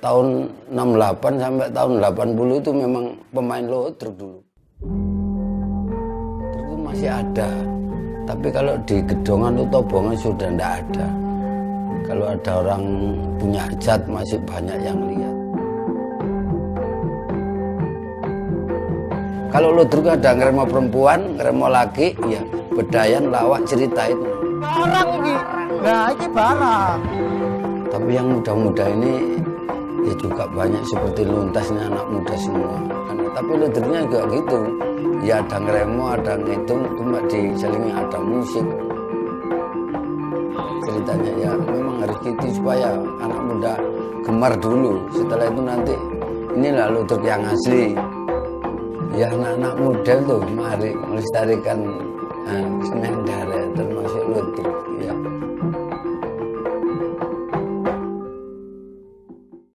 tahun 68 sampai tahun 80 itu memang pemain ludruk dulu. Itu masih ada. Tapi kalau di Gedongan atau Tobongan sudah tidak ada. Kalau ada orang punya hajat masih banyak yang lihat. Kalau ludruk ada ngeremo perempuan, ngeremo laki, ya bedayan, lawak, cerita itu. Barang ini, nah ini barang. Tapi yang muda-muda ini ya juga banyak seperti luntasnya anak muda semua. Tapi ludruknya juga gitu. Ya ada ngeremo, ada ngitung, cuma diselingi ada musik. Ceritanya ya memang harus gitu supaya anak muda gemar dulu. Setelah itu nanti inilah ludruk yang asli. Ya anak-anak muda tuh mari melestarikan kesenian